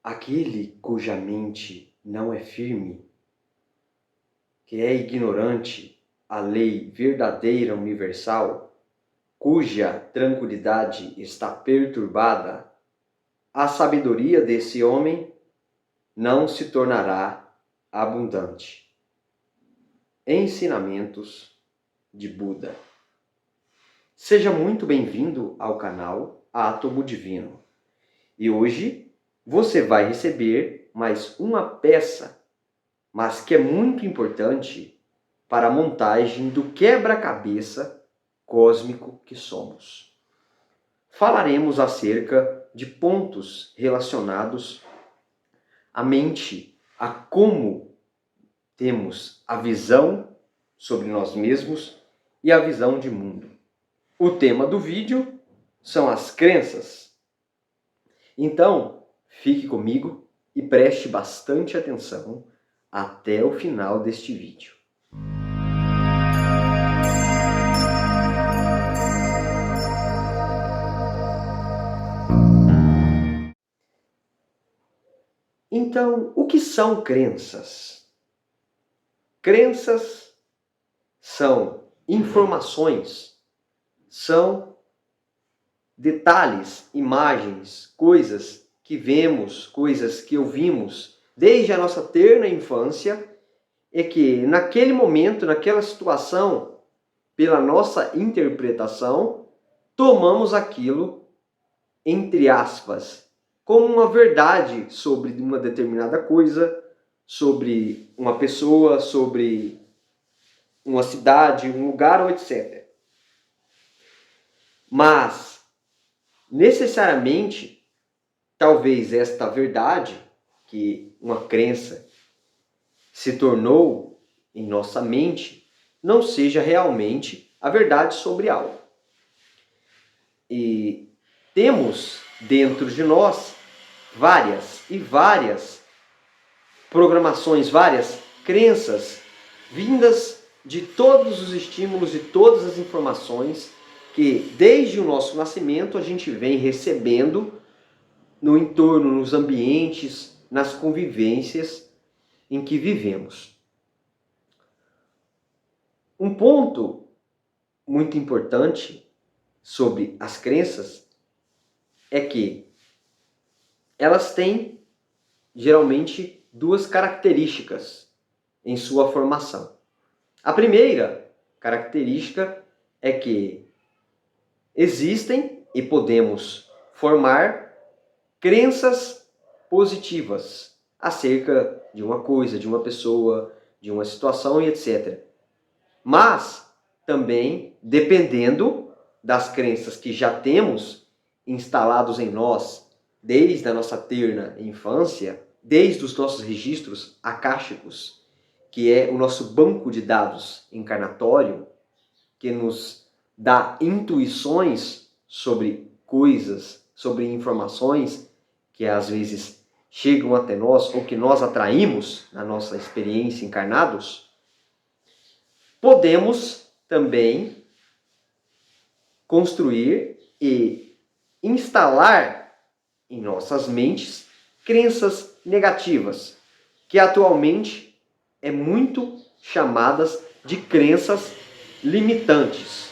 Aquele cuja mente não é firme, que é ignorante à lei verdadeira universal, cuja tranquilidade está perturbada, a sabedoria desse homem não se tornará abundante. Ensinamentos de Buda. Seja muito bem-vindo ao canal Átomo Divino. E hoje você vai receber mais uma peça, mas que é muito importante para a montagem do quebra-cabeça cósmico que somos. Falaremos acerca de pontos relacionados à mente, a como temos a visão sobre nós mesmos e a visão de mundo. O tema do vídeo são as crenças. Então, fique comigo e preste bastante atenção até o final deste vídeo. Então, o que são crenças? Crenças são informações, são detalhes, imagens, coisas que vemos, coisas que ouvimos desde a nossa terna infância e que naquele momento, naquela situação, pela nossa interpretação, tomamos aquilo, entre aspas, como uma verdade sobre uma determinada coisa, sobre uma pessoa, sobre uma cidade, um lugar ou etc. Mas, necessariamente, talvez esta verdade, que uma crença se tornou em nossa mente, não seja realmente a verdade sobre algo. E temos dentro de nós várias programações, várias crenças vindas de todos os estímulos e todas as informações que desde o nosso nascimento a gente vem recebendo no entorno, nos ambientes, nas convivências em que vivemos. Um ponto muito importante sobre as crenças é que elas têm geralmente duas características em sua formação. A primeira característica é que existem e podemos formar crenças positivas acerca de uma coisa, de uma pessoa, de uma situação e etc. Mas também, dependendo das crenças que já temos instalados em nós desde a nossa terna infância, desde os nossos registros akáshicos, que é o nosso banco de dados encarnatório, que nos dá intuições sobre coisas, sobre informações que às vezes chegam até nós ou que nós atraímos na nossa experiência encarnados, podemos também construir e instalar em nossas mentes crenças negativas, que atualmente é muito chamadas de crenças limitantes.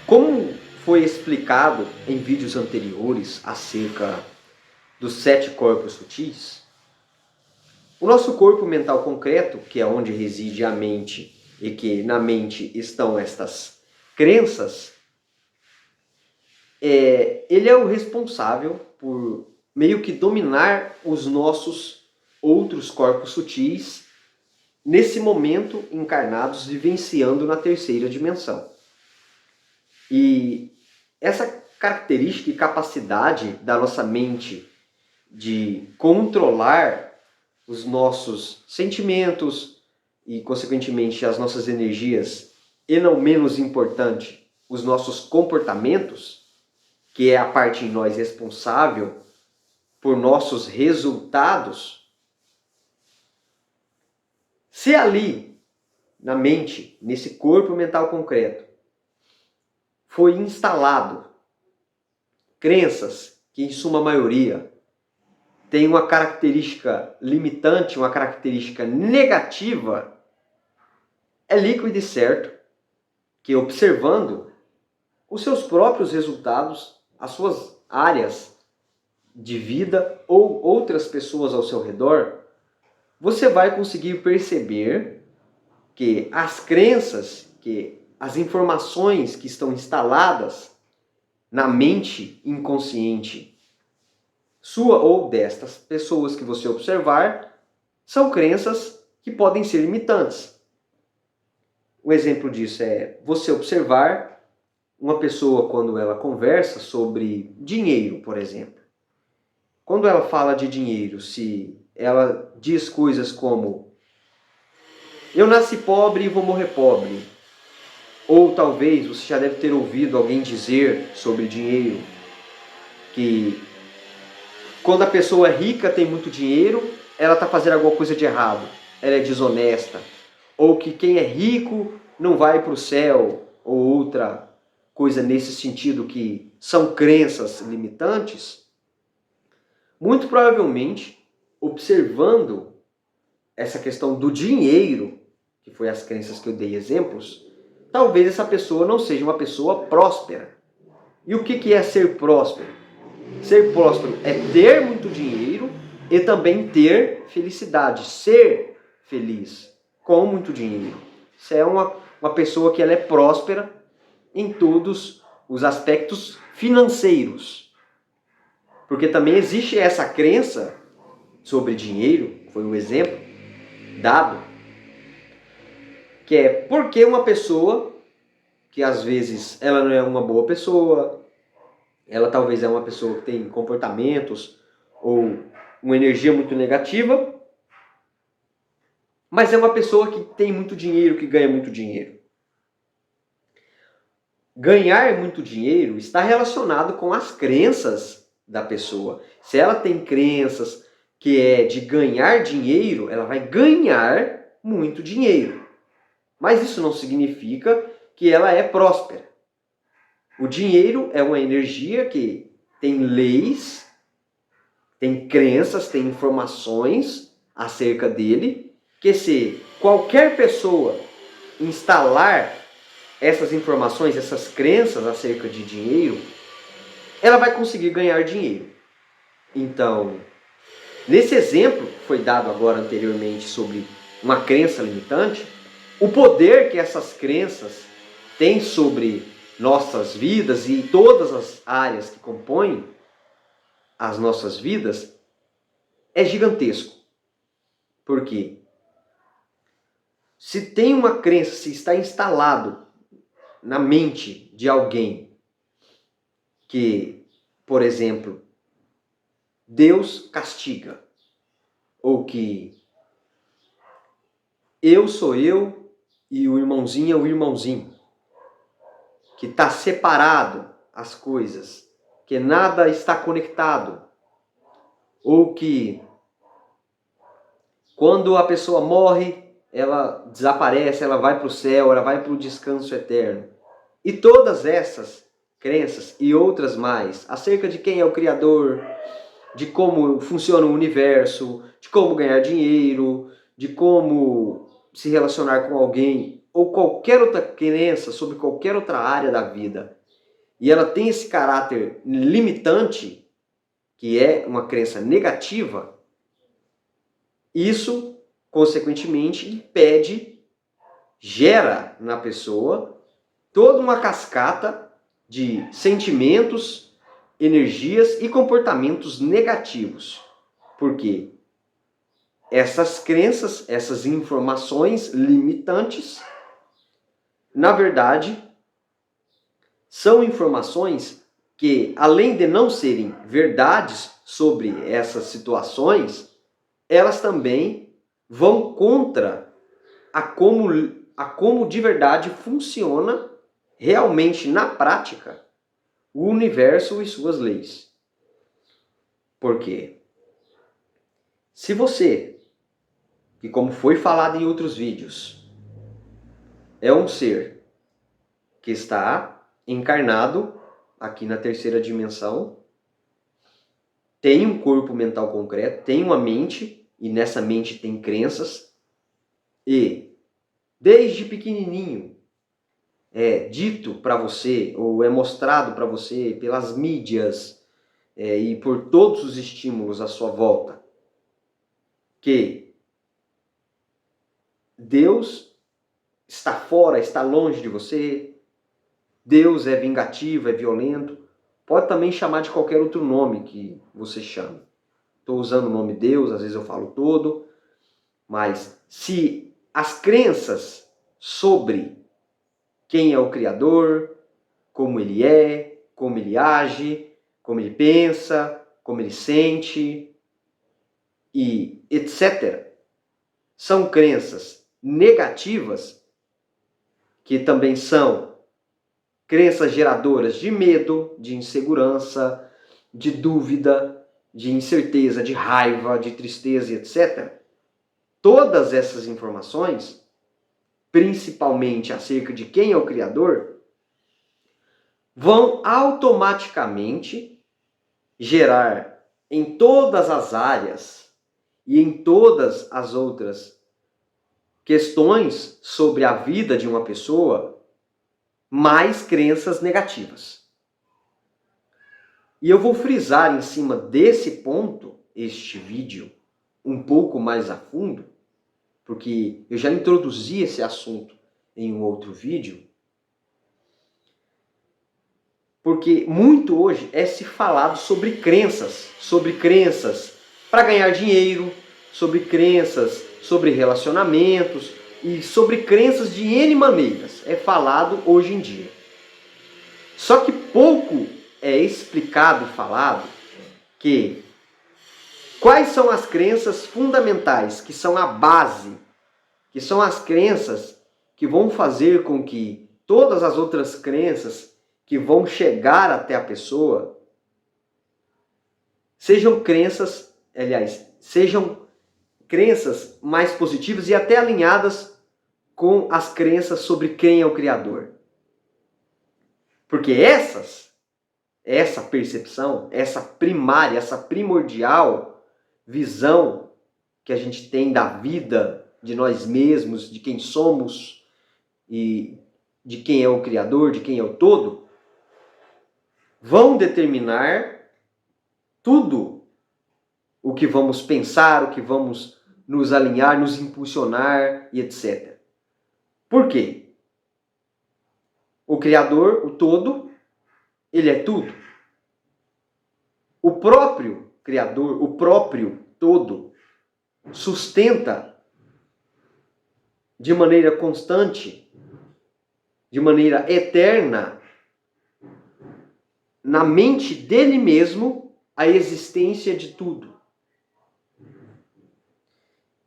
Como foi explicado em vídeos anteriores acerca dos 7 corpos sutis, o nosso corpo mental concreto, que é onde reside a mente e que na mente estão estas crenças, ele é o responsável por meio que dominar os nossos outros corpos sutis nesse momento encarnados vivenciando na terceira dimensão. E essa característica e capacidade da nossa mente de controlar os nossos sentimentos e, consequentemente, as nossas energias, e não menos importante, os nossos comportamentos, que é a parte em nós responsável por nossos resultados, se ali, na mente, nesse corpo mental concreto, foi instalado crenças que, em suma maioria, tem uma característica limitante, uma característica negativa, é líquido e certo que, observando os seus próprios resultados, as suas áreas de vida ou outras pessoas ao seu redor, você vai conseguir perceber que as crenças, que as informações que estão instaladas na mente inconsciente sua ou destas pessoas que você observar, são crenças que podem ser limitantes. O exemplo disso é você observar uma pessoa quando ela conversa sobre dinheiro, por exemplo. Quando ela fala de dinheiro, se ela diz coisas como eu nasci pobre e vou morrer pobre, ou talvez você já deve ter ouvido alguém dizer sobre dinheiro que quando a pessoa é rica, tem muito dinheiro, ela está fazendo alguma coisa de errado, ela é desonesta, ou que quem é rico não vai para o céu, ou outra coisa nesse sentido, que são crenças limitantes. Muito provavelmente, observando essa questão do dinheiro, que foi as crenças que eu dei exemplos, talvez essa pessoa não seja uma pessoa próspera. E o que é ser próspero? Ser próspero é ter muito dinheiro e também ter felicidade, ser feliz com muito dinheiro. Isso é uma pessoa que ela é próspera em todos os aspectos financeiros. Porque também existe essa crença sobre dinheiro, foi um exemplo dado, que é porque uma pessoa que às vezes ela não é uma boa pessoa, ela talvez é uma pessoa que tem comportamentos ou uma energia muito negativa, mas é uma pessoa que tem muito dinheiro, que ganha muito dinheiro. Ganhar muito dinheiro está relacionado com as crenças da pessoa. Se ela tem crenças que é de ganhar dinheiro, ela vai ganhar muito dinheiro. Mas isso não significa que ela é próspera. O dinheiro é uma energia que tem leis, tem crenças, tem informações acerca dele, que se qualquer pessoa instalar essas informações, essas crenças acerca de dinheiro, ela vai conseguir ganhar dinheiro. Então, nesse exemplo que foi dado agora anteriormente sobre uma crença limitante, o poder que essas crenças têm sobre nossas vidas e todas as áreas que compõem as nossas vidas é gigantesco. Por quê? Se tem uma crença, se está instalado na mente de alguém que, por exemplo, Deus castiga, ou que eu sou eu e o irmãozinho é o irmãozinho, que está separado as coisas, que nada está conectado, ou que quando a pessoa morre, ela desaparece, ela vai para o céu, ela vai para o descanso eterno. E todas essas crenças e outras mais, acerca de quem é o Criador, de como funciona o universo, de como ganhar dinheiro, de como se relacionar com alguém, ou qualquer outra crença sobre qualquer outra área da vida, e ela tem esse caráter limitante, que é uma crença negativa, isso, consequentemente, impede, gera na pessoa toda uma cascata de sentimentos, energias e comportamentos negativos. Por quê? Essas crenças, essas informações limitantes, na verdade, são informações que, além de não serem verdades sobre essas situações, elas também vão contra a como de verdade funciona realmente na prática o universo e suas leis. Por quê? Se você, que como foi falado em outros vídeos, é um ser que está encarnado aqui na terceira dimensão, tem um corpo mental concreto, tem uma mente, e nessa mente tem crenças, e desde pequenininho é dito para você, ou é mostrado para você pelas mídias e por todos os estímulos à sua volta, que Deus está fora, está longe de você, Deus é vingativo, é violento, pode também chamar de qualquer outro nome que você chame. Estou usando o nome Deus, às vezes eu falo todo, mas se as crenças sobre quem é o Criador, como ele age, como ele pensa, como ele sente e etc., são crenças negativas, que também são crenças geradoras de medo, de insegurança, de dúvida, de incerteza, de raiva, de tristeza e etc. Todas essas informações, principalmente acerca de quem é o Criador, vão automaticamente gerar em todas as áreas e em todas as outras questões sobre a vida de uma pessoa mais crenças negativas. E eu vou frisar em cima desse ponto, este vídeo, um pouco mais a fundo, porque eu já introduzi esse assunto em um outro vídeo, porque muito hoje é se falado sobre crenças para ganhar dinheiro, sobre crenças, sobre relacionamentos e sobre crenças de N maneiras. É falado hoje em dia. Só que pouco é explicado e falado que quais são as crenças fundamentais, que são a base, que são as crenças que vão fazer com que todas as outras crenças que vão chegar até a pessoa sejam crenças mais positivas e até alinhadas com as crenças sobre quem é o Criador. Porque essa percepção, essa primária, essa primordial visão que a gente tem da vida, de nós mesmos, de quem somos e de quem é o Criador, de quem é o todo, vão determinar tudo o que vamos pensar, o que vamos nos alinhar, nos impulsionar e etc. Por quê? O Criador, o todo, ele é tudo. O próprio Criador, o próprio todo, sustenta de maneira constante, de maneira eterna, na mente dele mesmo, a existência de tudo.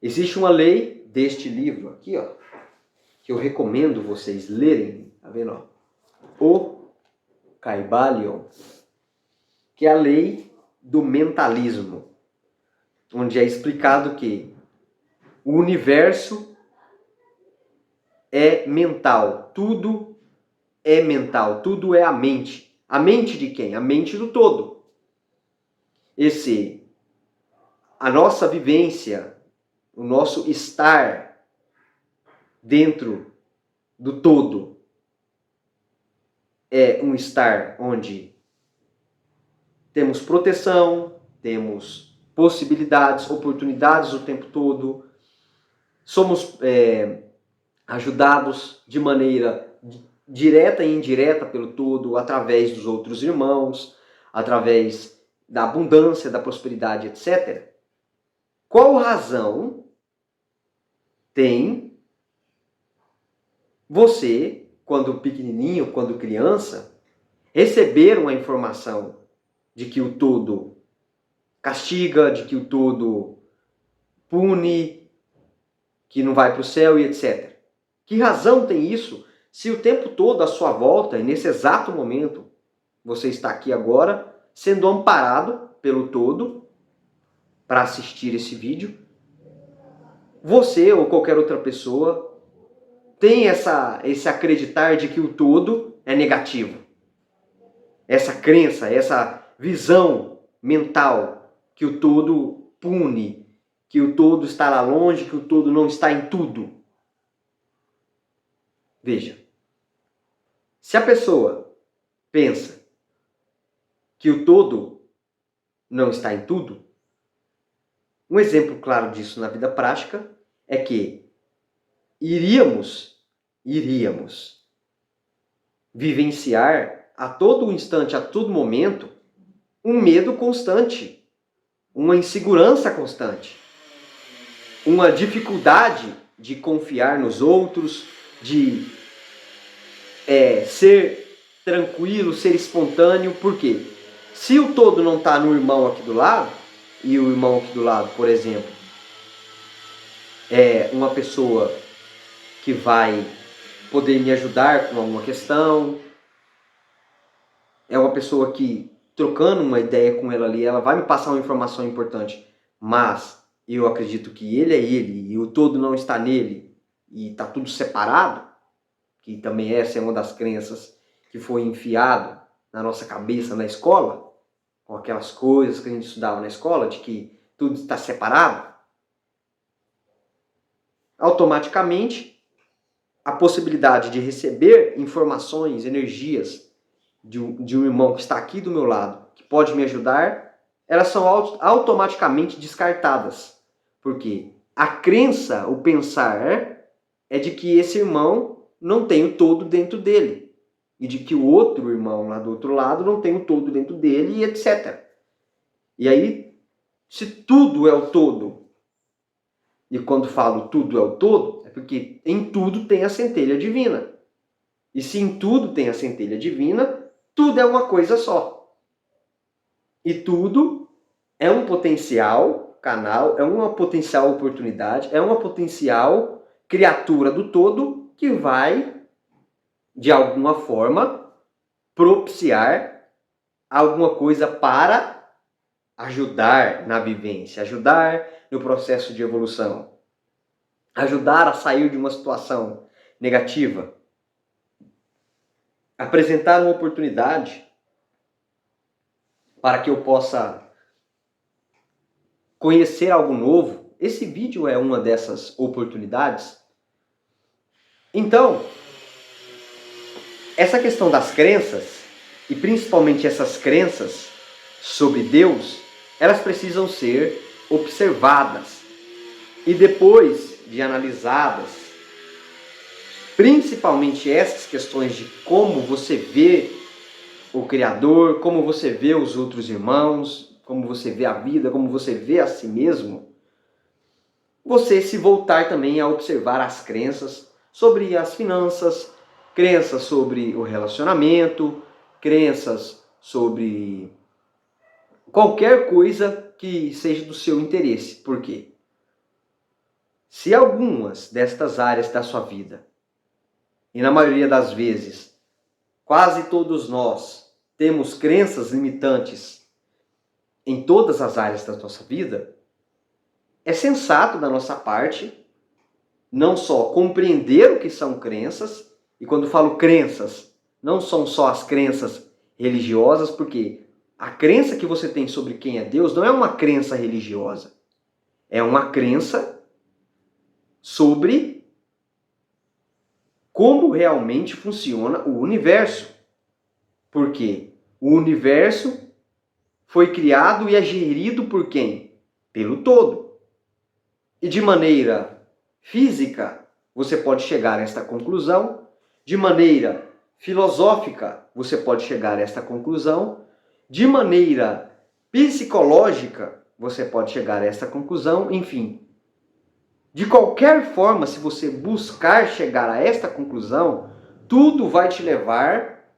Existe uma lei deste livro aqui, ó, que eu recomendo vocês lerem, tá vendo? Ó? O Kybalion, que é a lei do mentalismo, onde é explicado que o universo é mental, tudo é mental, tudo é a mente. A mente de quem? A mente do todo. A nossa vivência, o nosso estar dentro do todo é um estar onde temos proteção, temos possibilidades, oportunidades o tempo todo, somos ajudados de maneira direta e indireta pelo todo, através dos outros irmãos, através da abundância, da prosperidade, etc. Qual razão tem você, quando pequenininho, quando criança, receber uma informação de que o todo castiga, de que o todo pune, que não vai para o céu e etc. Que razão tem isso se o tempo todo à sua volta, e nesse exato momento, você está aqui agora, sendo amparado pelo todo para assistir esse vídeo, você ou qualquer outra pessoa tem esse acreditar de que o todo é negativo. Essa crença, essa visão mental que o todo pune, que o todo está lá longe, que o todo não está em tudo. Veja, se a pessoa pensa que o todo não está em tudo, um exemplo claro disso na vida prática é que iríamos vivenciar a todo instante, a todo momento, um medo constante, uma insegurança constante, uma dificuldade de confiar nos outros, de ser tranquilo, ser espontâneo. Por quê? Se o todo não está no irmão aqui do lado, e o irmão aqui do lado, por exemplo, é uma pessoa que vai poder me ajudar com alguma questão, é uma pessoa que, trocando uma ideia com ela ali, ela vai me passar uma informação importante, mas eu acredito que ele é ele e o todo não está nele e está tudo separado, que também essa é uma das crenças que foi enfiado na nossa cabeça na escola, com aquelas coisas que a gente estudava na escola, de que tudo está separado. Automaticamente, a possibilidade de receber informações, energias de um irmão que está aqui do meu lado, que pode me ajudar, elas são automaticamente descartadas. Porque a crença, o pensar, é de que esse irmão não tem o todo dentro dele. E de que o outro irmão lá do outro lado não tem o todo dentro dele, e etc. E aí, se tudo é o todo, e quando falo tudo é o todo, é porque em tudo tem a centelha divina. E se em tudo tem a centelha divina, tudo é uma coisa só. E tudo é um potencial canal, é uma potencial oportunidade, é uma potencial criatura do todo que vai, de alguma forma, propiciar alguma coisa para ajudar na vivência, ajudar no processo de evolução, ajudar a sair de uma situação negativa, apresentar uma oportunidade para que eu possa conhecer algo novo. Esse vídeo é uma dessas oportunidades. Então, essa questão das crenças, e principalmente essas crenças sobre Deus, elas precisam ser observadas e depois de analisadas, principalmente essas questões de como você vê o Criador, como você vê os outros irmãos, como você vê a vida, como você vê a si mesmo, você se voltar também a observar as crenças sobre as finanças, crenças sobre o relacionamento, crenças sobre qualquer coisa que seja do seu interesse. Por quê? Se algumas destas áreas da sua vida, e na maioria das vezes, quase todos nós temos crenças limitantes em todas as áreas da nossa vida, é sensato da nossa parte não só compreender o que são crenças, e quando falo crenças, não são só as crenças religiosas, porque a crença que você tem sobre quem é Deus não é uma crença religiosa, é uma crença sobre como realmente funciona o universo. Porque o universo foi criado e é gerido por quem? Pelo todo. E de maneira física, você pode chegar a esta conclusão. De maneira filosófica, você pode chegar a esta conclusão. De maneira psicológica, você pode chegar a esta conclusão. Enfim, de qualquer forma, se você buscar chegar a esta conclusão, tudo vai te levar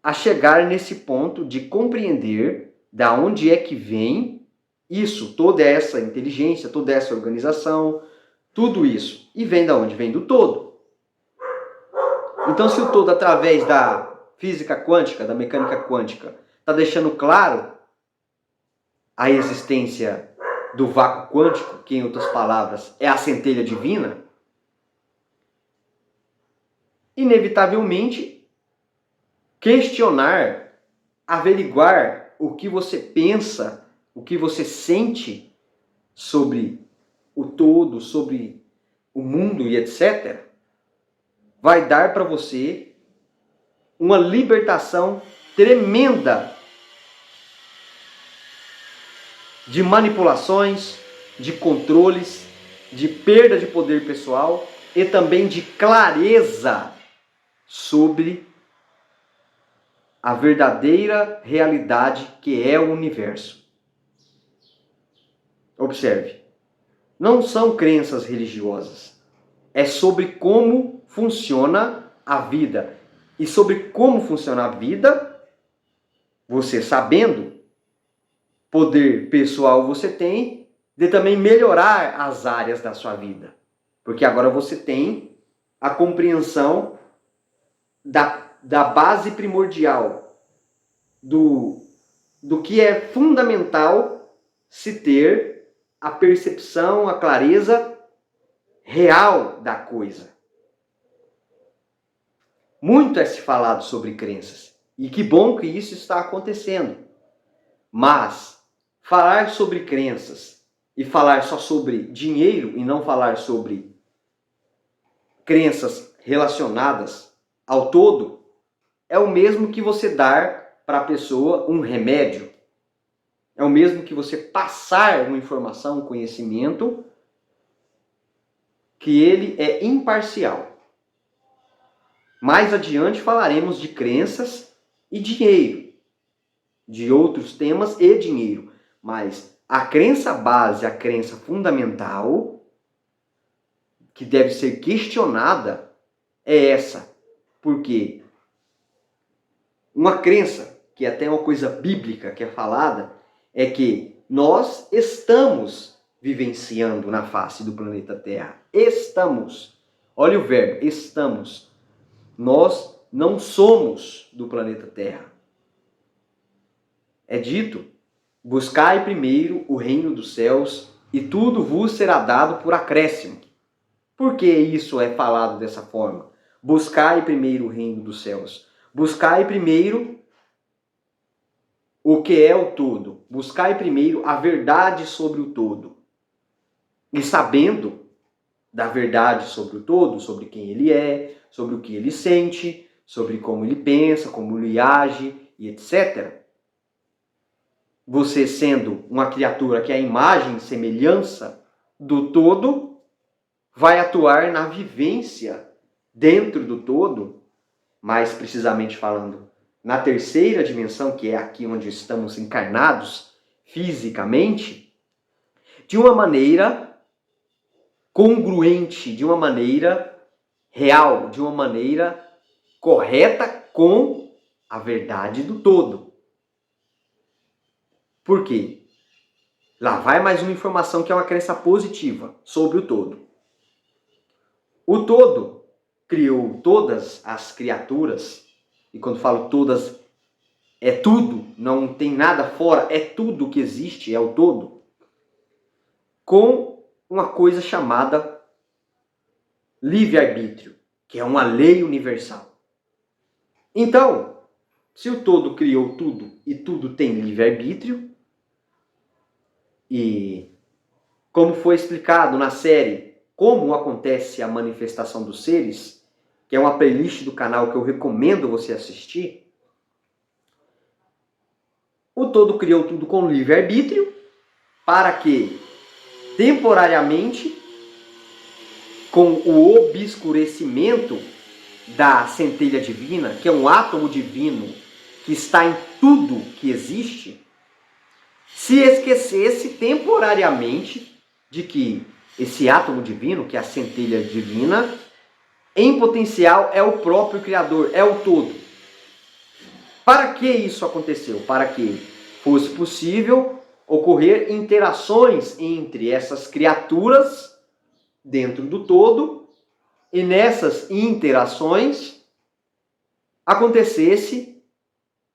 a chegar nesse ponto de compreender da onde é que vem isso, toda essa inteligência, toda essa organização, tudo isso. E vem da onde? Vem do todo. Então, se o todo, através da física quântica, da mecânica quântica, está deixando claro a existência do vácuo quântico, que em outras palavras é a centelha divina, inevitavelmente questionar, averiguar o que você pensa o que você sente sobre o todo, sobre o mundo e etc., vai dar para você uma libertação tremenda de manipulações, de controles, de perda de poder pessoal e também de clareza sobre a verdadeira realidade que é o universo. Observe, não são crenças religiosas, é sobre como funciona a vida. E sobre como funciona a vida, você sabendo, poder pessoal você tem de também melhorar as áreas da sua vida. Porque agora você tem a compreensão da base primordial, do que é fundamental se ter a percepção, a clareza real da coisa. Muito é se falado sobre crenças. E que bom que isso está acontecendo. Mas falar sobre crenças e falar só sobre dinheiro e não falar sobre crenças relacionadas ao todo é o mesmo que você dar para a pessoa um remédio. É o mesmo que você passar uma informação, um conhecimento que ele é imparcial. Mais adiante falaremos de crenças e dinheiro, de outros temas e dinheiro. Mas a crença base, a crença fundamental, que deve ser questionada, é essa. Porque uma crença, que até é uma coisa bíblica que é falada, é que nós estamos vivenciando na face do planeta Terra. Estamos. Olha o verbo, estamos. Nós não somos do planeta Terra. É dito, buscai primeiro o reino dos céus e tudo vos será dado por acréscimo. Por que isso é falado dessa forma? Buscai primeiro o reino dos céus. Buscai primeiro o que é o todo. Buscai primeiro a verdade sobre o todo. E sabendo da verdade sobre o todo, sobre quem ele é, sobre o que ele sente, sobre como ele pensa, como ele age e etc. Você sendo uma criatura que é a imagem e semelhança do todo, vai atuar na vivência dentro do todo, mais precisamente falando, na terceira dimensão, que é aqui onde estamos encarnados fisicamente, de uma maneira congruente, de uma maneira real, de uma maneira correta com a verdade do todo. Por quê? Lá vai mais uma informação que é uma crença positiva sobre o todo. O todo criou todas as criaturas, e quando falo todas, é tudo, não tem nada fora, é tudo que existe, é o todo, com uma coisa chamada livre-arbítrio, que é uma lei universal. Então, se o todo criou tudo e tudo tem livre-arbítrio, e como foi explicado na série Como Acontece a Manifestação dos Seres, que é uma playlist do canal que eu recomendo você assistir, o todo criou tudo com livre-arbítrio para que, temporariamente, com o obscurecimento da centelha divina, que é um átomo divino que está em tudo que existe, se esquecesse temporariamente de que esse átomo divino, que é a centelha divina, em potencial é o próprio Criador, é o todo. Para que isso aconteceu? Para que fosse possível ocorrer interações entre essas criaturas dentro do todo, e nessas interações acontecesse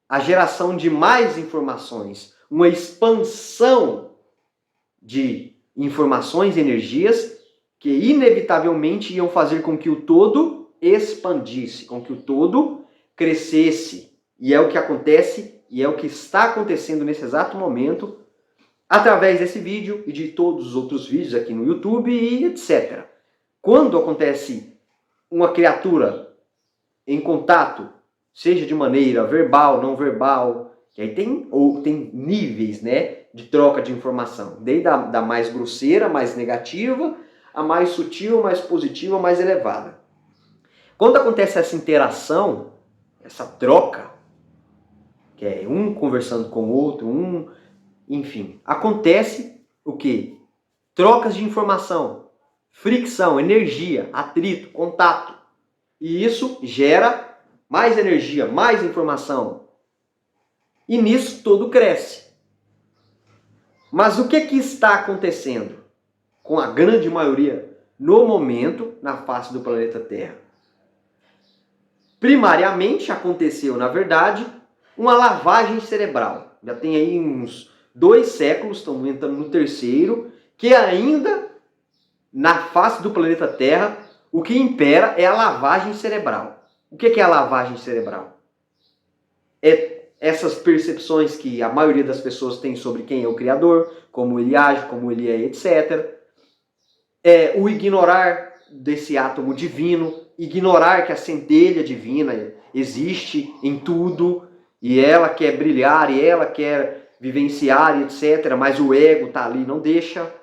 a geração de mais informações, uma expansão de informações e energias que inevitavelmente iam fazer com que o todo expandisse, com que o todo crescesse. E é o que acontece, e é o que está acontecendo nesse exato momento através desse vídeo e de todos os outros vídeos aqui no YouTube e etc. Quando acontece uma criatura em contato, seja de maneira verbal, não verbal, que aí tem níveis, né, de troca de informação, desde da mais grosseira, mais negativa, a mais sutil, mais positiva, mais elevada. Quando acontece essa interação, essa troca, que é um conversando com o outro, enfim, acontece o quê? Trocas de informação, fricção, energia, atrito, contato. E isso gera mais energia, mais informação. E nisso tudo cresce. Mas o que está acontecendo com a grande maioria no momento na face do planeta Terra? Primariamente aconteceu, na verdade, uma lavagem cerebral. Já tem aí uns 2 séculos, estamos entrando no 3º, que ainda na face do planeta Terra o que impera é a lavagem cerebral. O que é a lavagem cerebral? É essas percepções que a maioria das pessoas tem sobre quem é o Criador, como ele age, como ele é, etc. É o ignorar desse átomo divino, ignorar que a centelha divina existe em tudo, e ela quer brilhar, e ela quer vivenciar, etc. Mas o ego está ali, não deixa.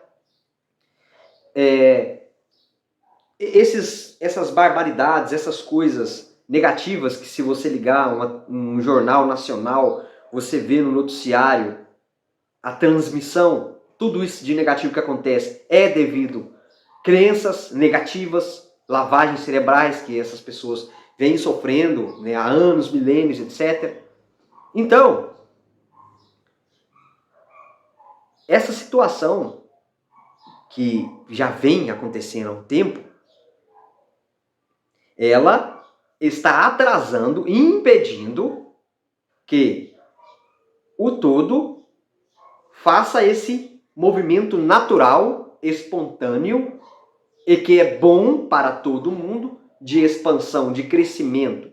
Essas barbaridades, essas coisas negativas que se você ligar um jornal nacional, você vê no noticiário, a transmissão, tudo isso de negativo que acontece é devido a crenças negativas, lavagens cerebrais que essas pessoas vêm sofrendo, né, há anos, milênios, etc. Então, essa situação que já vem acontecendo há um tempo, ela está atrasando e impedindo que o todo faça esse movimento natural, espontâneo e que é bom para todo mundo, de expansão, de crescimento.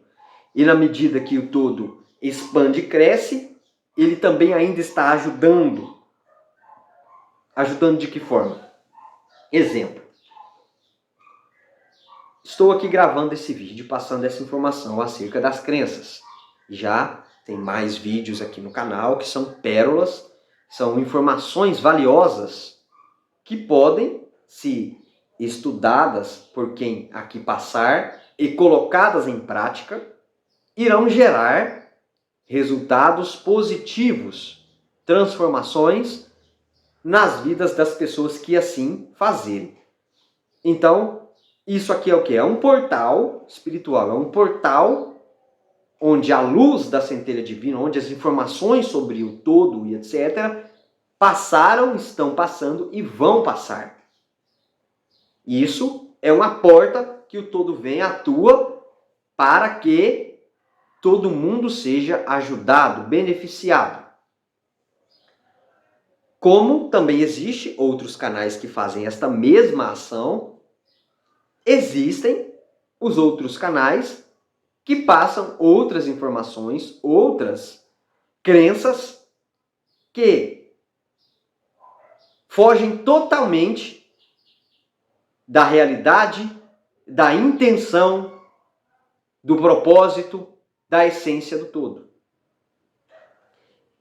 E na medida que o todo expande e cresce, ele também ainda está ajudando. Ajudando de que forma? Exemplo. Estou aqui gravando esse vídeo, passando essa informação acerca das crenças. Já tem mais vídeos aqui no canal que são pérolas, são informações valiosas que podem, se estudadas por quem aqui passar e colocadas em prática, irão gerar resultados positivos, transformações nas vidas das pessoas que assim fazerem. Então, isso aqui é o quê? É um portal espiritual, é um portal onde a luz da centelha divina, onde as informações sobre o todo e etc. passaram, estão passando e vão passar. Isso é uma porta que o todo vem, atua para que todo mundo seja ajudado, beneficiado. Como também existe outros canais que fazem esta mesma ação, existem os outros canais que passam outras informações, outras crenças que fogem totalmente da realidade, da intenção, do propósito, da essência do todo.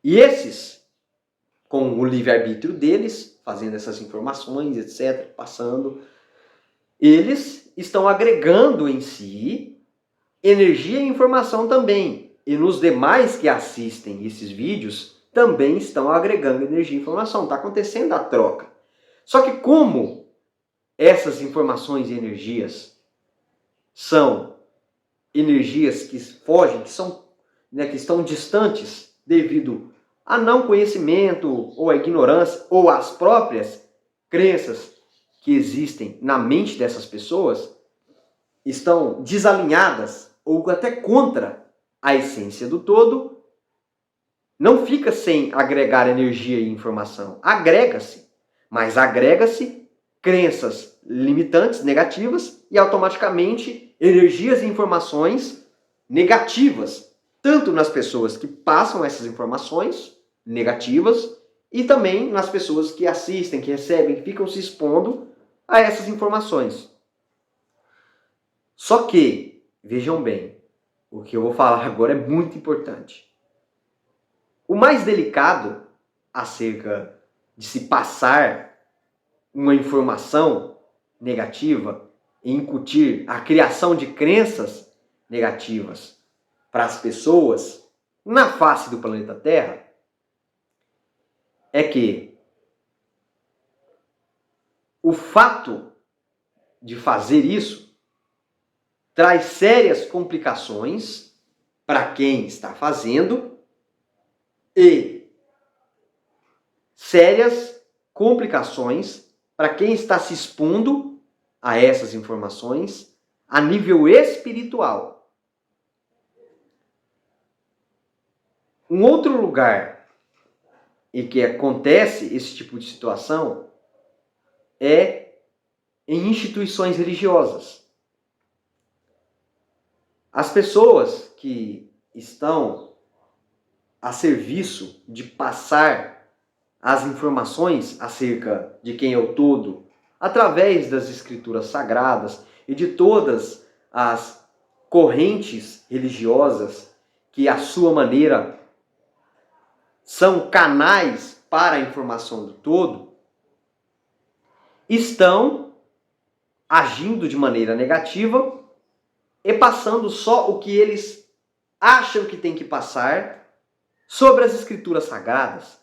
E esses, com o livre-arbítrio deles, fazendo essas informações, etc., passando, eles estão agregando em si energia e informação também. E nos demais que assistem esses vídeos, também estão agregando energia e informação. Está acontecendo a troca. Só que como essas informações e energias são energias que fogem, que estão distantes devido a não conhecimento, ou a ignorância, ou as próprias crenças que existem na mente dessas pessoas, estão desalinhadas ou até contra a essência do todo, não fica sem agregar energia e informação. Agrega-se, mas agrega-se crenças limitantes, negativas, e automaticamente energias e informações negativas, tanto nas pessoas que passam essas informações negativas, e também nas pessoas que assistem, que recebem, que ficam se expondo a essas informações. Só que, vejam bem, o que eu vou falar agora é muito importante. O mais delicado acerca de se passar uma informação negativa e incutir a criação de crenças negativas para as pessoas na face do planeta Terra é que o fato de fazer isso traz sérias complicações para quem está fazendo e sérias complicações para quem está se expondo a essas informações a nível espiritual. Um outro lugar em que acontece esse tipo de situação é em instituições religiosas. As pessoas que estão a serviço de passar as informações acerca de quem é o todo, através das escrituras sagradas e de todas as correntes religiosas que, à sua maneira, são canais para a informação do todo, estão agindo de maneira negativa e passando só o que eles acham que tem que passar sobre as escrituras sagradas.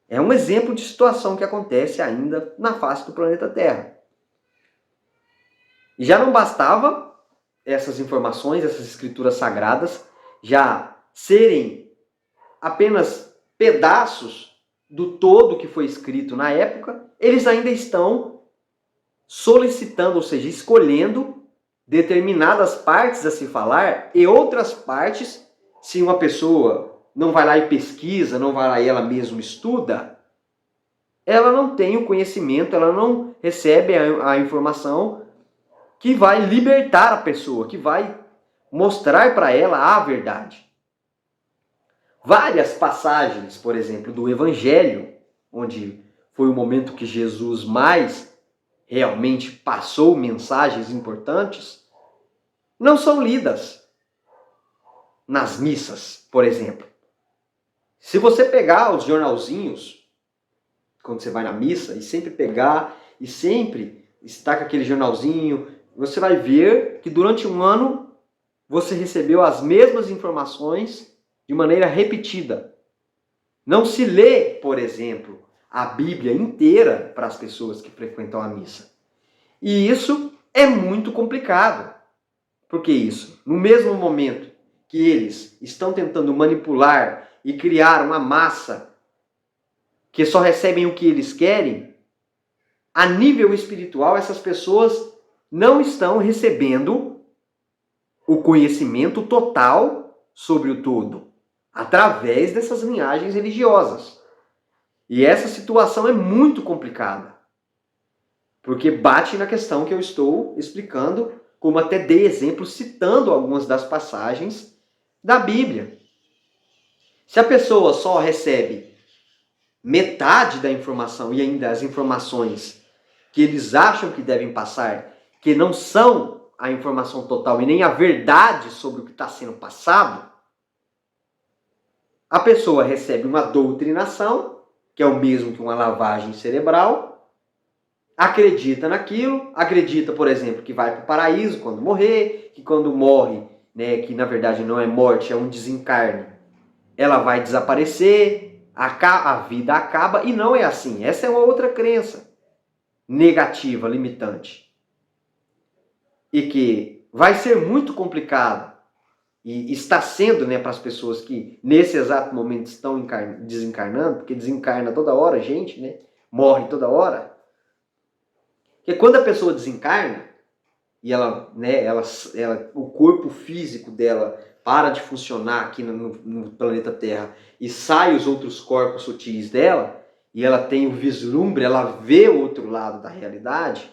É um exemplo de situação que acontece ainda na face do planeta Terra. E já não bastava essas informações, essas escrituras sagradas, já serem apenas pedaços do todo que foi escrito na época, eles ainda estão solicitando, ou seja, escolhendo determinadas partes a se falar e outras partes, se uma pessoa não vai lá e pesquisa, não vai lá e ela mesma estuda, ela não tem o conhecimento, ela não recebe a informação que vai libertar a pessoa, que vai mostrar para ela a verdade. Várias passagens, por exemplo, do Evangelho, onde foi o momento que Jesus mais realmente passou mensagens importantes, não são lidas nas missas, por exemplo. Se você pegar os jornalzinhos, quando você vai na missa, e sempre pegar, e sempre estar com aquele jornalzinho, você vai ver que durante um ano você recebeu as mesmas informações de maneira repetida. Não se lê, por exemplo, a Bíblia inteira para as pessoas que frequentam a missa. E isso é muito complicado. Por que isso? No mesmo momento que eles estão tentando manipular e criar uma massa que só recebem o que eles querem, a nível espiritual essas pessoas não estão recebendo o conhecimento total sobre o todo, através dessas linhagens religiosas. E essa situação é muito complicada, porque bate na questão que eu estou explicando, como até dei exemplo citando algumas das passagens da Bíblia. Se a pessoa só recebe metade da informação e ainda as informações que eles acham que devem passar, que não são a informação total e nem a verdade sobre o que está sendo passado, a pessoa recebe uma doutrinação, que é o mesmo que uma lavagem cerebral, acredita naquilo, acredita, por exemplo, que vai para o paraíso quando morrer, que quando morre, né, que na verdade não é morte, é um desencarne, ela vai desaparecer, a vida acaba, e não é assim. Essa é uma outra crença negativa, limitante. E que vai ser muito complicado, e está sendo, né, para as pessoas que nesse exato momento estão desencarnando, porque desencarna toda hora, gente, né? Morre toda hora. Porque quando a pessoa desencarna, e ela, né, o corpo físico dela para de funcionar aqui no planeta Terra e sai os outros corpos sutis dela, e ela tem o vislumbre, ela vê o outro lado da realidade,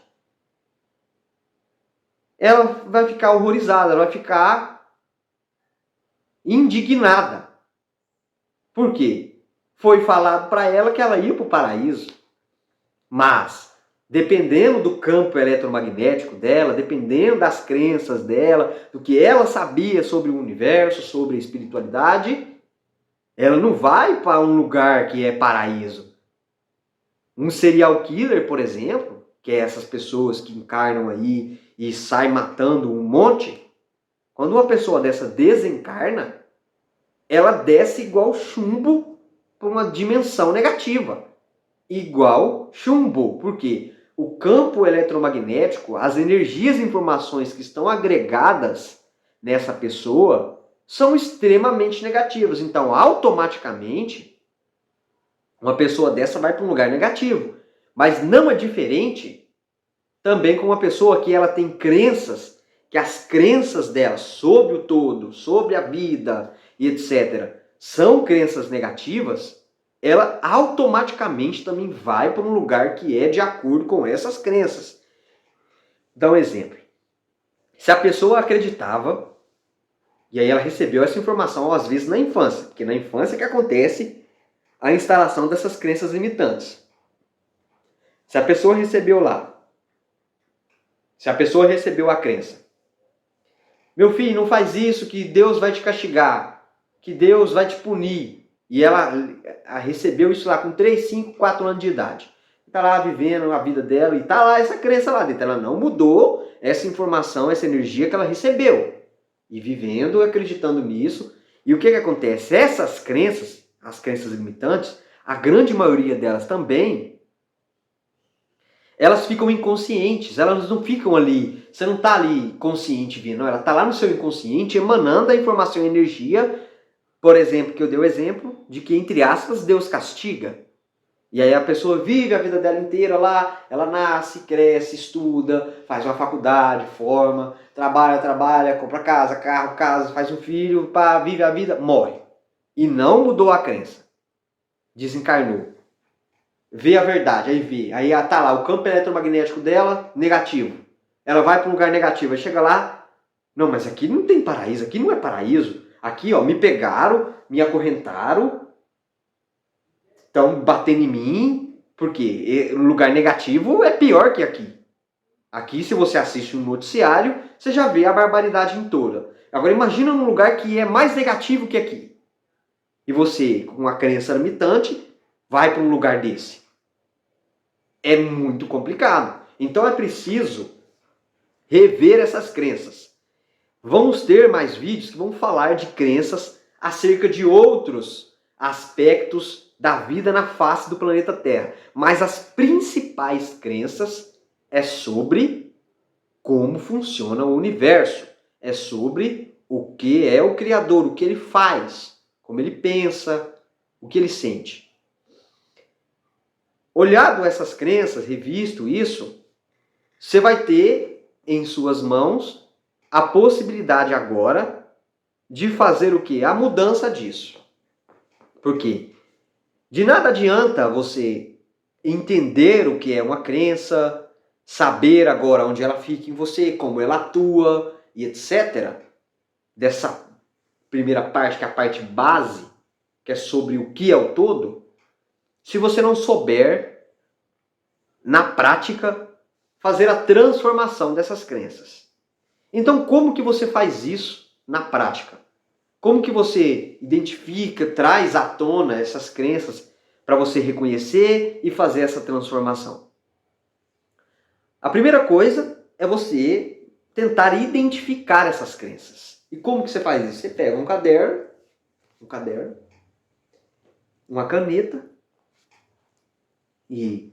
ela vai ficar horrorizada, ela vai ficar indignada. Por quê? foi falado para ela que ela ia para o paraíso. Mas, dependendo do campo eletromagnético dela, dependendo das crenças dela, do que ela sabia sobre o universo, sobre a espiritualidade, ela não vai para um lugar que é paraíso. Um serial killer, por exemplo, que é essas pessoas que encarnam aí e saem matando um monte, quando uma pessoa dessa desencarna, ela desce igual chumbo para uma dimensão negativa. Igual chumbo. Por quê? O campo eletromagnético, as energias e informações que estão agregadas nessa pessoa são extremamente negativas. Então, automaticamente, uma pessoa dessa vai para um lugar negativo. Mas não é diferente também com uma pessoa que ela tem crenças, que as crenças dela sobre o todo, sobre a vida e etc., são crenças negativas, ela automaticamente também vai para um lugar que é de acordo com essas crenças. Dá um exemplo. Se a pessoa acreditava, e aí ela recebeu essa informação às vezes na infância, porque na infância que acontece a instalação dessas crenças limitantes. Se a pessoa recebeu lá, se a pessoa recebeu a crença, meu filho, não faz isso que Deus vai te castigar, que Deus vai te punir. E ela recebeu isso lá com 3, 5, 4 anos de idade. Está lá vivendo a vida dela e está lá essa crença lá dentro. Ela não mudou essa informação, essa energia que ela recebeu. E vivendo, acreditando nisso. E o que acontece? Essas crenças, as crenças limitantes, a grande maioria delas também, elas ficam inconscientes. Elas não ficam ali, você não está ali consciente vendo. Ela está lá no seu inconsciente emanando a informação e energia. Por exemplo, que eu dei o exemplo de que, entre aspas, Deus castiga. E aí a pessoa vive a vida dela inteira lá, ela nasce, cresce, estuda, faz uma faculdade, forma, trabalha, compra casa, carro, casa, faz um filho, pá, vive a vida, morre. E não mudou a crença. Desencarnou. Vê a verdade, aí vê. Aí tá lá, o campo eletromagnético dela, negativo. Ela vai para um lugar negativo, aí chega lá, não, mas aqui não tem paraíso, aqui não é paraíso. Aqui, ó, me pegaram, me acorrentaram, estão batendo em mim, porque lugar negativo é pior que aqui. Aqui, se você assiste um noticiário, você já vê a barbaridade em toda. Agora, imagina num lugar que é mais negativo que aqui. E você, com uma crença limitante, vai para um lugar desse. É muito complicado. Então, é preciso rever essas crenças. Vamos ter mais vídeos que vão falar de crenças acerca de outros aspectos da vida na face do planeta Terra. Mas as principais crenças é sobre como funciona o universo. É sobre o que é o Criador, o que ele faz, como ele pensa, o que ele sente. Olhado essas crenças, revisto isso, você vai ter em suas mãos a possibilidade agora de fazer o quê? A mudança disso. Por quê? De nada adianta você entender o que é uma crença, saber agora onde ela fica em você, como ela atua e etc. Dessa primeira parte, que é a parte base, que é sobre o que é o todo, se você não souber, na prática, fazer a transformação dessas crenças. Então, como que você faz isso na prática? Como que você identifica, traz à tona essas crenças para você reconhecer e fazer essa transformação? A primeira coisa é você tentar identificar essas crenças. E como que você faz isso? Você pega um caderno, uma caneta e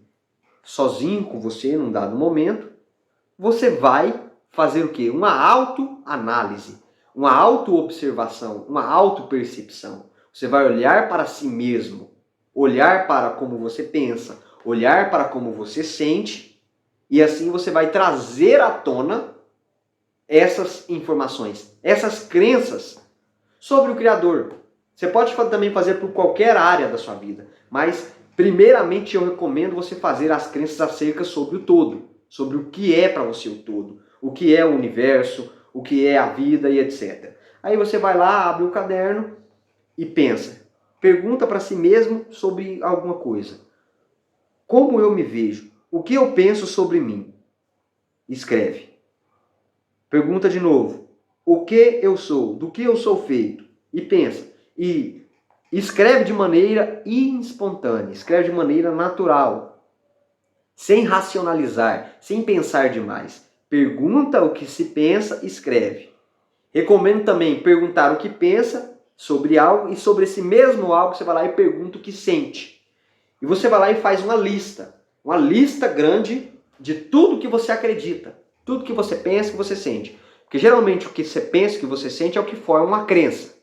sozinho com você num dado momento, você vai fazer o quê? Uma autoanálise, uma autoobservação, uma autopercepção. Você vai olhar para si mesmo, olhar para como você pensa, olhar para como você sente, e assim você vai trazer à tona essas informações, essas crenças sobre o Criador. Você pode também fazer por qualquer área da sua vida, mas primeiramente eu recomendo você fazer as crenças acerca sobre o todo, sobre o que é para você o todo, o que é o universo, o que é a vida e etc. Aí você vai lá, abre o caderno e pensa, Pergunta para si mesmo sobre alguma coisa. Como eu me vejo? O que eu penso sobre mim? Escreve. Pergunta de novo. O que eu sou? Do que eu sou feito? E pensa. E escreve de maneira espontânea. Escreve de maneira natural. Sem racionalizar. Sem pensar demais. Pergunta o que se pensa, escreve. Recomendo também perguntar o que pensa sobre algo e sobre esse mesmo algo você vai lá e pergunta o que sente. E você vai lá e faz uma lista grande de tudo que você acredita, tudo que você pensa, que você sente. Porque geralmente o que você pensa, que você sente é o que forma uma crença.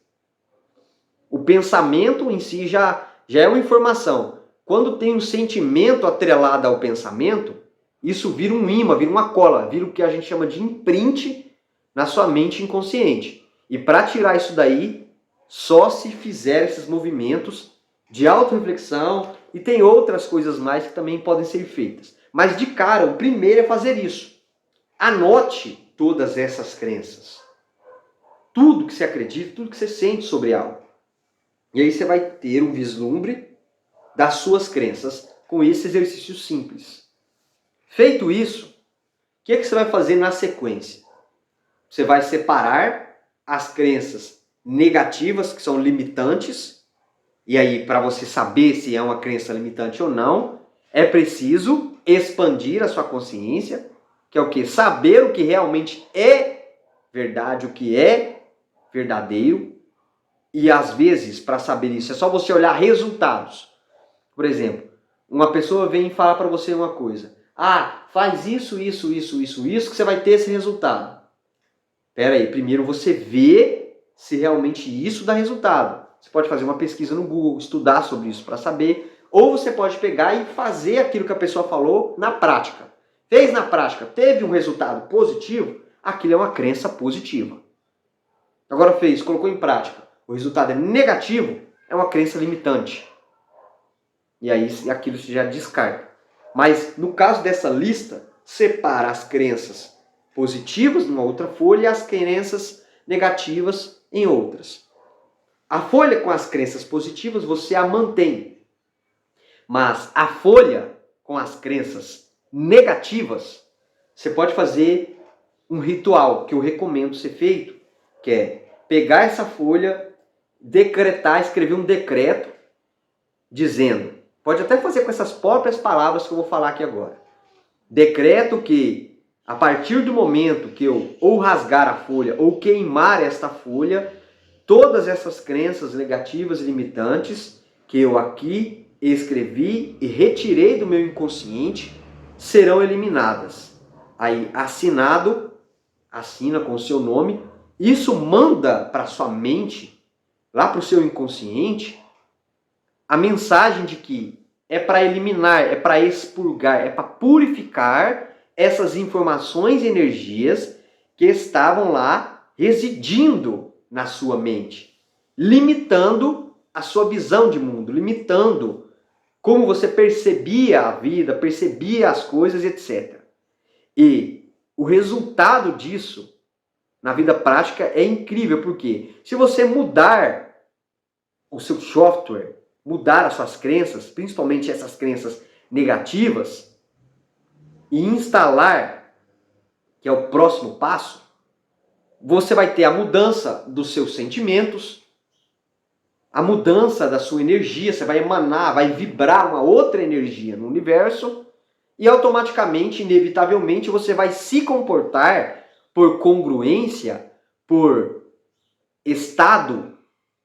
O pensamento em si já é uma informação. Quando tem um sentimento atrelado ao pensamento, isso vira um imã, vira uma cola, vira o que a gente chama de imprint na sua mente inconsciente. E para tirar isso daí, só se fizer esses movimentos de autorreflexão e tem outras coisas mais que também podem ser feitas. Mas de cara, o primeiro é fazer isso. Anote todas essas crenças. Tudo que você acredita, tudo que você sente sobre algo. E aí você vai ter um vislumbre das suas crenças com esse exercício simples. Feito isso, o que você vai fazer na sequência? Você vai separar as crenças negativas, que são limitantes, e aí para você saber se é uma crença limitante ou não, é preciso expandir a sua consciência, que é o quê? Saber o que realmente é verdade, o que é verdadeiro, e às vezes, para saber isso, é só você olhar resultados. Por exemplo, uma pessoa vem e fala para você uma coisa. Ah, faz isso, que você vai ter esse resultado. Espera aí, primeiro você vê se realmente isso dá resultado. Você pode fazer uma pesquisa no Google, estudar sobre isso para saber. Ou você pode pegar e fazer aquilo que a pessoa falou na prática. Fez na prática, teve um resultado positivo, aquilo é uma crença positiva. Agora fez, colocou em prática, o resultado é negativo, é uma crença limitante. E aí aquilo você já descarta. Mas no caso dessa lista, separa as crenças positivas numa outra folha e as crenças negativas em outras. A folha com as crenças positivas você a mantém. Mas a folha com as crenças negativas, você pode fazer um ritual que eu recomendo ser feito, que é pegar essa folha, decretar, escrever um decreto dizendo, pode até fazer com essas próprias palavras que eu vou falar aqui agora. Decreto que a partir do momento que eu ou rasgar a folha ou queimar esta folha, todas essas crenças negativas e limitantes que eu aqui escrevi e retirei do meu inconsciente serão eliminadas. Aí assinado, assina com o seu nome, isso manda para sua mente, lá para o seu inconsciente, a mensagem de que é para eliminar, é para expurgar, é para purificar essas informações e energias que estavam lá residindo na sua mente, limitando a sua visão de mundo, limitando como você percebia a vida, percebia as coisas, etc. E o resultado disso na vida prática é incrível, porque se você mudar o seu software, mudar as suas crenças, principalmente essas crenças negativas, e instalar, que é o próximo passo, você vai ter a mudança dos seus sentimentos, a mudança da sua energia, você vai emanar, vai vibrar uma outra energia no universo e automaticamente, inevitavelmente, você vai se comportar por congruência, por estado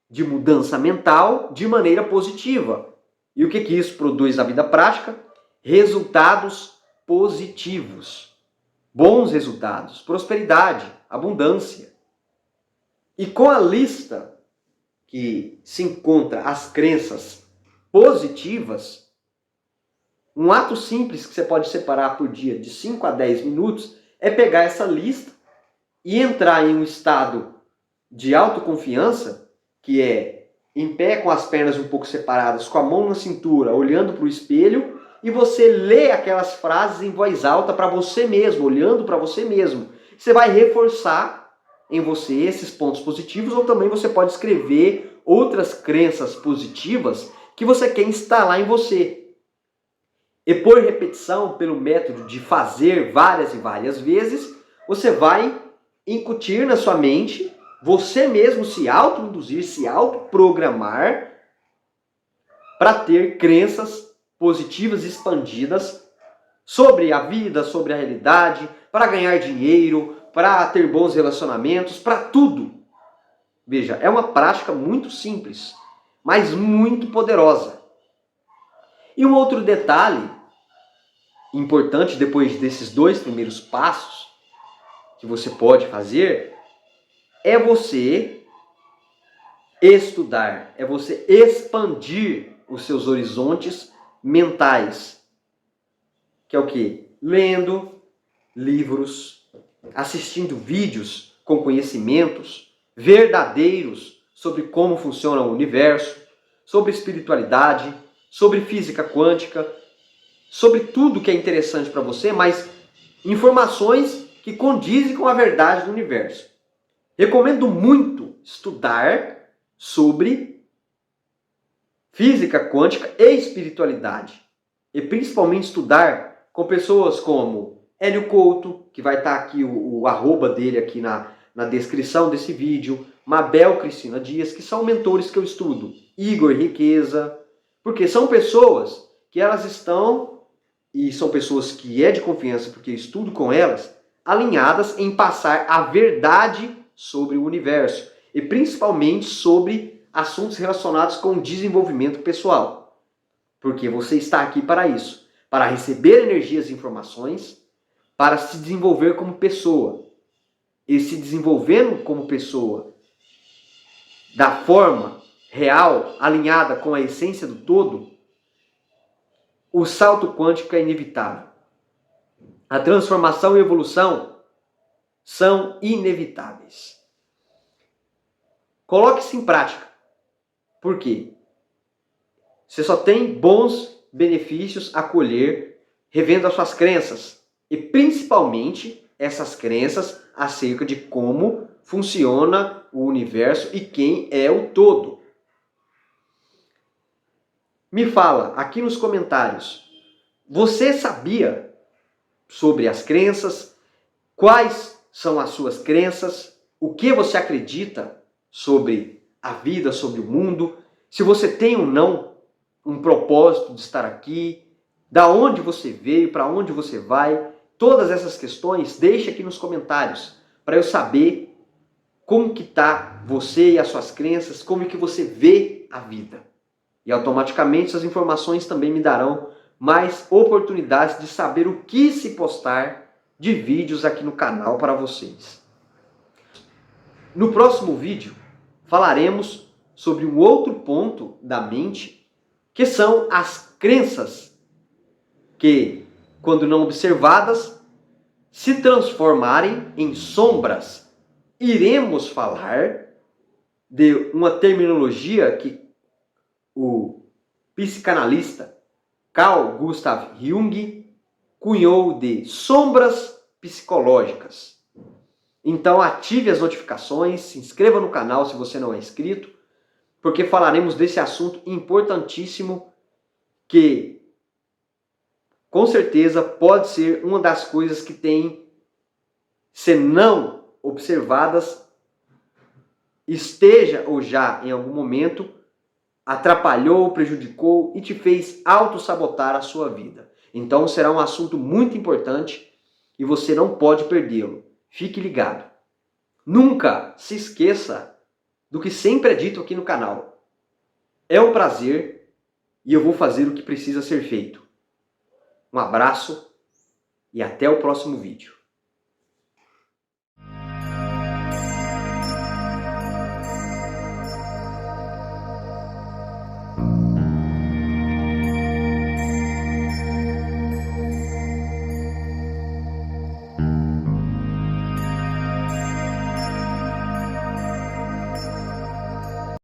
de mudança mental de maneira positiva. E o que isso produz na vida prática? Resultados positivos. Bons resultados, prosperidade, abundância. E com a lista que se encontra as crenças positivas, um ato simples que você pode separar por dia de 5 a 10 minutos é pegar essa lista e entrar em um estado de autoconfiança, que é em pé com as pernas um pouco separadas, com a mão na cintura, olhando para o espelho, e você lê aquelas frases em voz alta para você mesmo, olhando para você mesmo. Você vai reforçar em você esses pontos positivos, ou também você pode escrever outras crenças positivas que você quer instalar em você. E por repetição, pelo método de fazer várias e várias vezes, você vai incutir na sua mente, você mesmo se auto-induzir, se autoprogramar para ter crenças positivas expandidas sobre a vida, sobre a realidade, para ganhar dinheiro, para ter bons relacionamentos, para tudo. Veja, é uma prática muito simples, mas muito poderosa. E um outro detalhe importante depois desses dois primeiros passos que você pode fazer é você estudar, é você expandir os seus horizontes mentais. Que é o quê? Lendo livros, assistindo vídeos com conhecimentos verdadeiros sobre como funciona o universo, sobre espiritualidade, sobre física quântica, sobre tudo que é interessante para você, mas informações que condizem com a verdade do universo. Recomendo muito estudar sobre física quântica e espiritualidade. E principalmente estudar com pessoas como Hélio Couto, que vai estar aqui o arroba dele aqui na descrição desse vídeo, Mabel Cristina Dias, que são mentores que eu estudo, Igor Riqueza, porque são pessoas que elas estão, e são pessoas que é de confiança porque eu estudo com elas, alinhadas em passar a verdade sobre o universo e principalmente sobre assuntos relacionados com o desenvolvimento pessoal. Porque você está aqui para isso, para receber energias e informações, para se desenvolver como pessoa. E se desenvolvendo como pessoa da forma real, alinhada com a essência do todo, o salto quântico é inevitável. A transformação e a evolução são inevitáveis. Coloque isso em prática. Por quê? Você só tem bons benefícios a colher revendo as suas crenças. E principalmente essas crenças acerca de como funciona o universo e quem é o todo. Me fala aqui nos comentários, você sabia sobre as crenças? Quais são as suas crenças? O que você acredita sobre a vida, sobre o mundo? Se você tem ou não um propósito de estar aqui, da onde você veio, para onde você vai, todas essas questões, deixe aqui nos comentários para eu saber como que está você e as suas crenças, como que você vê a vida. E automaticamente essas informações também me darão mais oportunidades de saber o que se postar de vídeos aqui no canal para vocês. No próximo vídeo falaremos sobre um outro ponto da mente, que são as crenças que, quando não observadas, se transformarem em sombras. Iremos falar de uma terminologia que o psicanalista Carl Gustav Jung cunhou de sombras psicológicas. Então ative as notificações, se inscreva no canal se você não é inscrito, porque falaremos desse assunto importantíssimo que, com certeza, pode ser uma das coisas que tem, se não observadas, esteja ou já em algum momento atrapalhou, prejudicou e te fez autossabotar a sua vida. Então será um assunto muito importante e você não pode perdê-lo. Fique ligado. Nunca se esqueça do que sempre é dito aqui no canal. É um prazer e eu vou fazer o que precisa ser feito. Um abraço e até o próximo vídeo.